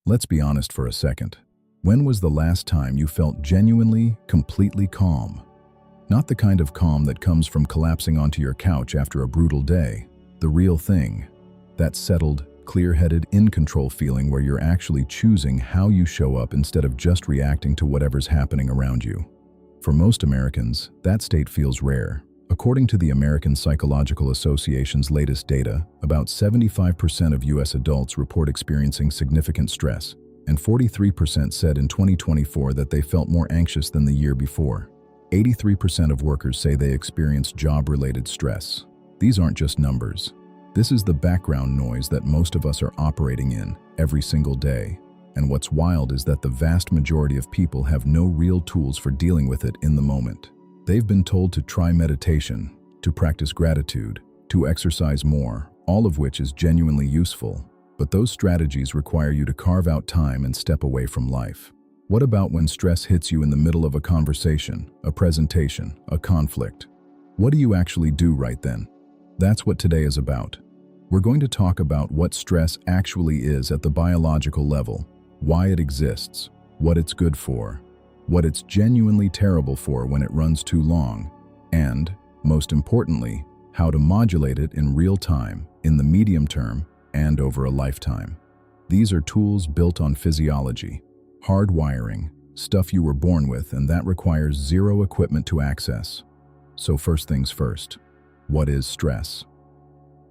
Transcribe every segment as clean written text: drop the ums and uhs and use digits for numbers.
Let's be honest for a second. When was the last time you felt genuinely, completely calm? Not the kind of calm that comes from collapsing onto your couch after a brutal day. The real thing. That settled, clear-headed, in-control feeling where you're actually choosing how you show up instead of just reacting to whatever's happening around you. For most Americans, that state feels rare. According to the American Psychological Association's latest data, about 75% of U.S. adults report experiencing significant stress, and 43% said in 2024 that they felt more anxious than the year before. 83% of workers say they experience job-related stress. These aren't just numbers. This is the background noise that most of us are operating in every single day. And what's wild is that the vast majority of people have no real tools for dealing with it in the moment. They've been told to try meditation, to practice gratitude, to exercise more, all of which is genuinely useful. But those strategies require you to carve out time and step away from life. What about when stress hits you in the middle of a conversation, a presentation, a conflict? What do you actually do right then? That's what today is about. We're going to talk about what stress actually is at the biological level, why it exists, what it's good for, what it's genuinely terrible for when it runs too long, and, most importantly, how to modulate it in real time, in the medium term, and over a lifetime. These are tools built on physiology, hardwiring, stuff you were born with, and that requires zero equipment to access. So first things first, what is stress?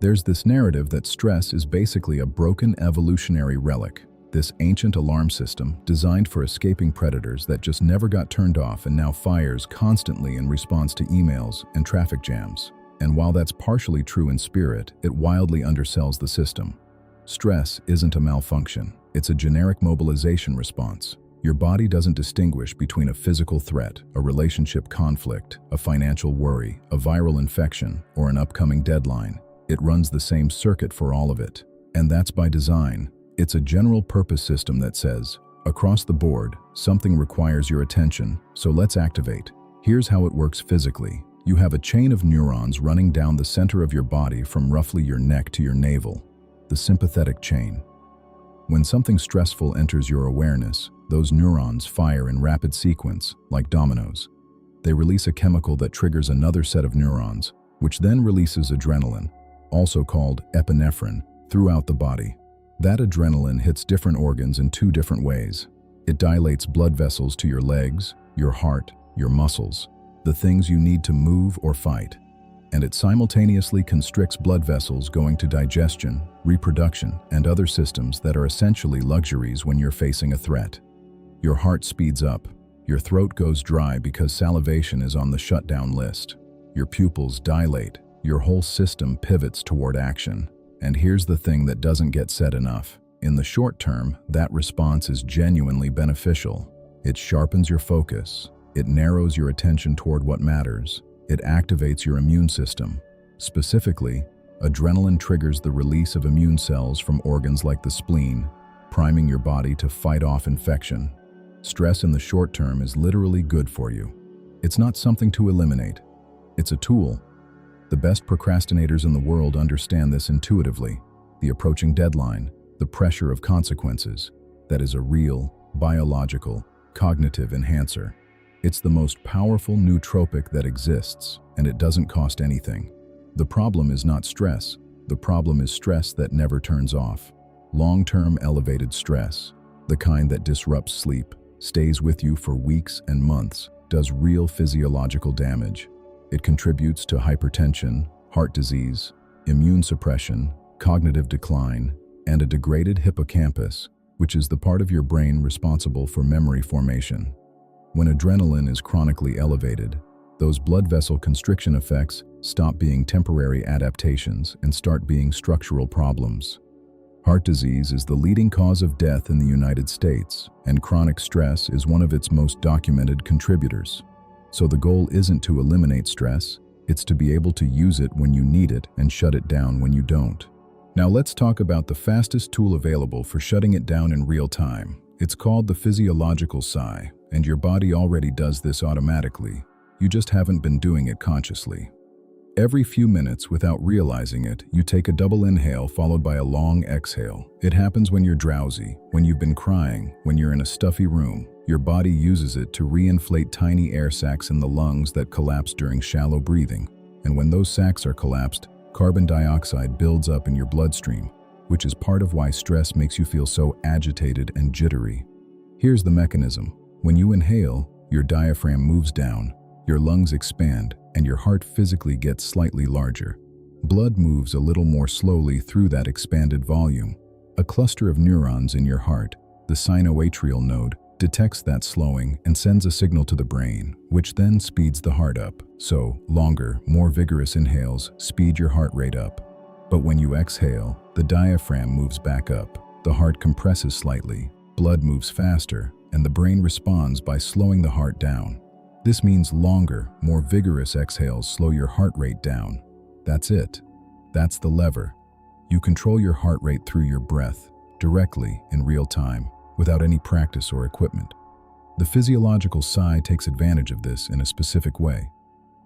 There's this narrative that stress is basically a broken evolutionary relic, this ancient alarm system designed for escaping predators that just never got turned off and now fires constantly in response to emails and traffic jams. And while that's partially true in spirit, it wildly undersells the system. Stress isn't a malfunction, it's a generic mobilization response. Your body doesn't distinguish between a physical threat, a relationship conflict, a financial worry, a viral infection, or an upcoming deadline. It runs the same circuit for all of it. And that's by design. It's a general-purpose system that says, across the board, something requires your attention, so let's activate. Here's how it works physically. You have a chain of neurons running down the center of your body from roughly your neck to your navel, the sympathetic chain. When something stressful enters your awareness, those neurons fire in rapid sequence, like dominoes. They release a chemical that triggers another set of neurons, which then releases adrenaline, also called epinephrine, throughout the body. That adrenaline hits different organs in two different ways. It dilates blood vessels to your legs, your heart, your muscles, the things you need to move or fight. And it simultaneously constricts blood vessels going to digestion, reproduction, and other systems that are essentially luxuries when you're facing a threat. Your heart speeds up. Your throat goes dry because salivation is on the shutdown list. Your pupils dilate. Your whole system pivots toward action. And here's the thing that doesn't get said enough. In the short term, that response is genuinely beneficial. It sharpens your focus. It narrows your attention toward what matters. It activates your immune system. Specifically, adrenaline triggers the release of immune cells from organs like the spleen, priming your body to fight off infection. Stress in the short term is literally good for you. It's not something to eliminate. It's a tool. The best procrastinators in the world understand this intuitively. The approaching deadline, the pressure of consequences. That is a real, biological, cognitive enhancer. It's the most powerful nootropic that exists, and it doesn't cost anything. The problem is not stress. The problem is stress that never turns off. Long-term elevated stress, the kind that disrupts sleep, stays with you for weeks and months, does real physiological damage. It contributes to hypertension, heart disease, immune suppression, cognitive decline, and a degraded hippocampus, which is the part of your brain responsible for memory formation. When adrenaline is chronically elevated, those blood vessel constriction effects stop being temporary adaptations and start being structural problems. Heart disease is the leading cause of death in the United States, and chronic stress is one of its most documented contributors. So the goal isn't to eliminate stress, it's to be able to use it when you need it and shut it down when you don't. Now let's talk about the fastest tool available for shutting it down in real time. It's called the physiological sigh, and your body already does this automatically. You just haven't been doing it consciously. Every few minutes, without realizing it, you take a double inhale followed by a long exhale. It happens when you're drowsy, when you've been crying, when you're in a stuffy room. Your body uses it to reinflate tiny air sacs in the lungs that collapse during shallow breathing. And when those sacs are collapsed, carbon dioxide builds up in your bloodstream, which is part of why stress makes you feel so agitated and jittery. Here's the mechanism. When you inhale, your diaphragm moves down, your lungs expand, and your heart physically gets slightly larger. Blood moves a little more slowly through that expanded volume. A cluster of neurons in your heart, the sinoatrial node, detects that slowing and sends a signal to the brain, which then speeds the heart up. So, longer, more vigorous inhales speed your heart rate up. But when you exhale, the diaphragm moves back up, the heart compresses slightly, blood moves faster, and the brain responds by slowing the heart down. This means longer, more vigorous exhales slow your heart rate down. That's it. That's the lever. You control your heart rate through your breath, directly, in real time, without any practice or equipment. The physiological sigh takes advantage of this in a specific way.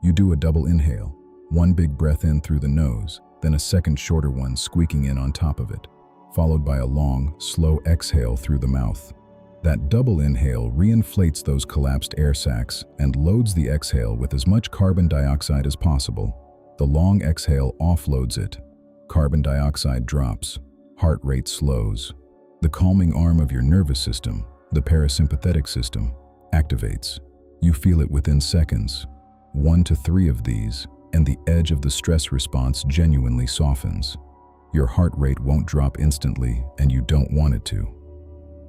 You do a double inhale, one big breath in through the nose, then a second shorter one squeaking in on top of it, followed by a long, slow exhale through the mouth. That double inhale reinflates those collapsed air sacs and loads the exhale with as much carbon dioxide as possible. The long exhale offloads it. Carbon dioxide drops. Heart rate slows. The calming arm of your nervous system, the parasympathetic system, activates. You feel it within seconds. 1 to 3 of these, and the edge of the stress response genuinely softens. Your heart rate won't drop instantly, and you don't want it to.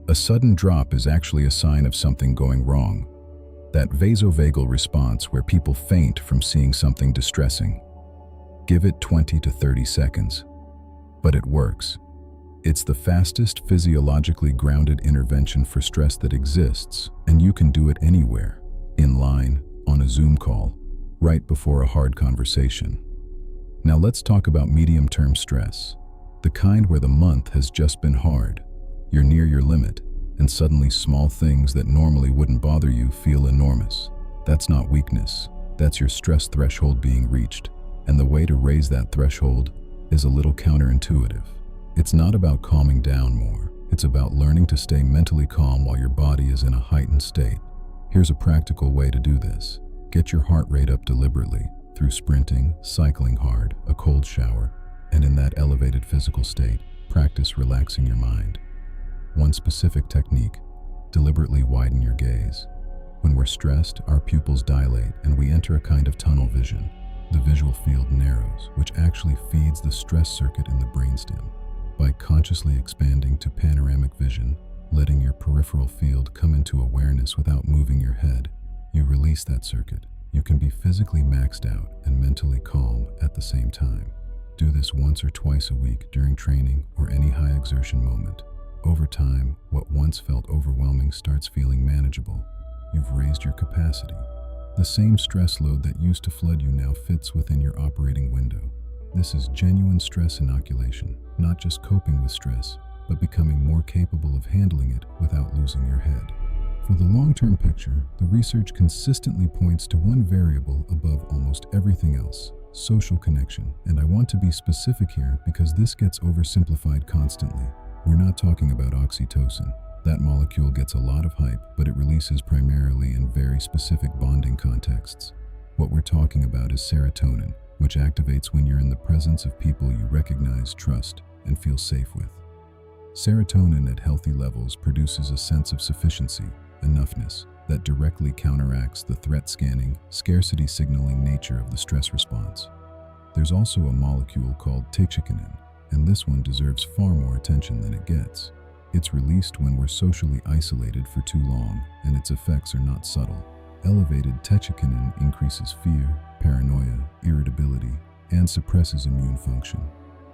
A sudden drop is actually a sign of something going wrong. That vasovagal response where people faint from seeing something distressing. Give it 20 to 30 seconds. But it works. It's the fastest physiologically grounded intervention for stress that exists, and you can do it anywhere, in line, on a Zoom call, right before a hard conversation. Now let's talk about medium-term stress, the kind where the month has just been hard. You're near your limit, and suddenly small things that normally wouldn't bother you feel enormous. That's not weakness, that's your stress threshold being reached, and the way to raise that threshold is a little counterintuitive. It's not about calming down more, it's about learning to stay mentally calm while your body is in a heightened state. Here's a practical way to do this. Get your heart rate up deliberately, through sprinting, cycling hard, a cold shower, and in that elevated physical state, practice relaxing your mind. One specific technique: deliberately widen your gaze. When we're stressed, our pupils dilate and we enter a kind of tunnel vision. The visual field narrows, which actually feeds the stress circuit in the brainstem. By consciously expanding to panoramic vision, letting your peripheral field come into awareness without moving your head, you release that circuit. You can be physically maxed out and mentally calm at the same time. Do this once or twice a week during training or any high exertion moment. Over time, what once felt overwhelming starts feeling manageable. You've raised your capacity. The same stress load that used to flood you now fits within your operating window. This is genuine stress inoculation, not just coping with stress, but becoming more capable of handling it without losing your head. For the long-term picture, the research consistently points to one variable above almost everything else: social connection. And I want to be specific here because this gets oversimplified constantly. We're not talking about oxytocin. That molecule gets a lot of hype, but it releases primarily in very specific bonding contexts. What we're talking about is serotonin, which activates when you're in the presence of people you recognize, trust, and feel safe with. Serotonin at healthy levels produces a sense of sufficiency, enoughness, that directly counteracts the threat scanning, scarcity signaling nature of the stress response. There's also a molecule called tachykinin, and this one deserves far more attention than it gets. It's released when we're socially isolated for too long, and its effects are not subtle. Elevated tachykinin increases fear, paranoia, irritability, and suppresses immune function.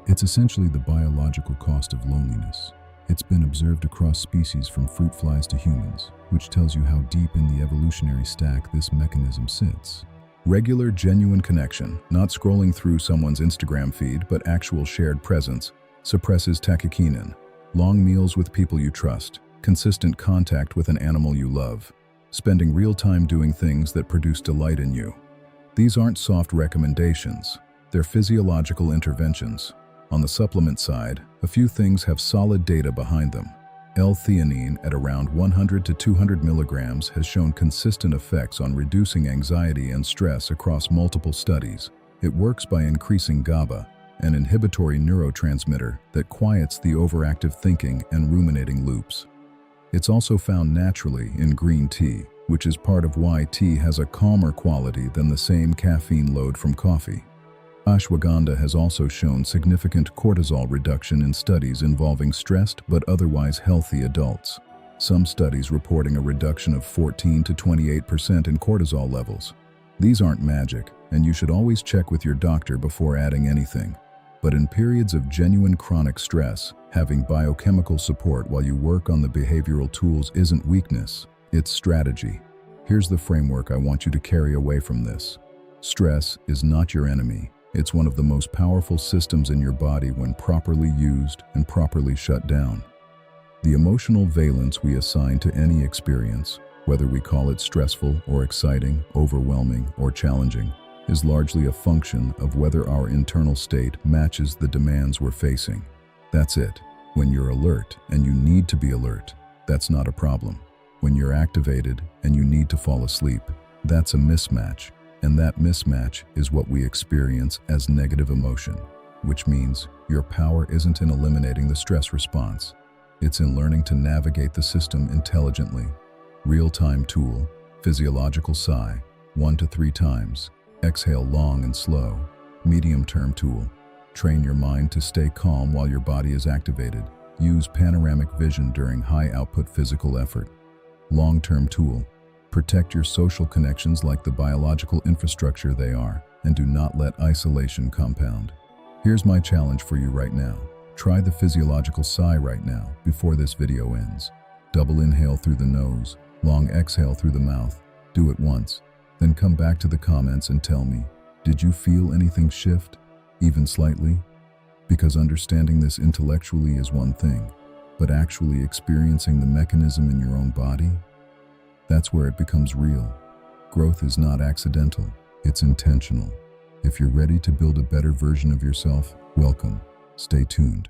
It's essentially the biological cost of loneliness. It's been observed across species from fruit flies to humans, which tells you how deep in the evolutionary stack this mechanism sits. Regular, genuine connection, not scrolling through someone's Instagram feed, but actual shared presence, suppresses tachykinin. Long meals with people you trust, consistent contact with an animal you love, spending real time doing things that produce delight in you. These aren't soft recommendations, they're physiological interventions. On the supplement side, a few things have solid data behind them. L-theanine at around 100 to 200 milligrams has shown consistent effects on reducing anxiety and stress across multiple studies. It works by increasing GABA, an inhibitory neurotransmitter that quiets the overactive thinking and ruminating loops. It's also found naturally in green tea, which is part of why tea has a calmer quality than the same caffeine load from coffee. Ashwagandha has also shown significant cortisol reduction in studies involving stressed but otherwise healthy adults. Some studies reporting a reduction of 14 to 28% in cortisol levels. These aren't magic, and you should always check with your doctor before adding anything. But in periods of genuine chronic stress, having biochemical support while you work on the behavioral tools isn't weakness, it's strategy. Here's the framework I want you to carry away from this. Stress is not your enemy. It's one of the most powerful systems in your body when properly used and properly shut down. The emotional valence we assign to any experience, whether we call it stressful or exciting, overwhelming or challenging, is largely a function of whether our internal state matches the demands we're facing. That's it. When you're alert and you need to be alert, that's not a problem. When you're activated and you need to fall asleep, that's a mismatch. And that mismatch is what we experience as negative emotion, which means your power isn't in eliminating the stress response. It's in learning to navigate the system intelligently. Real-time tool, physiological sigh, 1 to 3 times. Exhale long and slow. Medium-term tool, train your mind to stay calm while your body is activated. Use panoramic vision during high-output physical effort. Long-term tool, protect your social connections like the biological infrastructure they are, and do not let isolation compound. Here's my challenge for you right now. Try the physiological sigh right now, before this video ends. Double inhale through the nose, long exhale through the mouth. Do it once, then come back to the comments and tell me, did you feel anything shift, even slightly? Because understanding this intellectually is one thing, but actually experiencing the mechanism in your own body, that's where it becomes real. Growth is not accidental, it's intentional. If you're ready to build a better version of yourself, welcome. Stay tuned.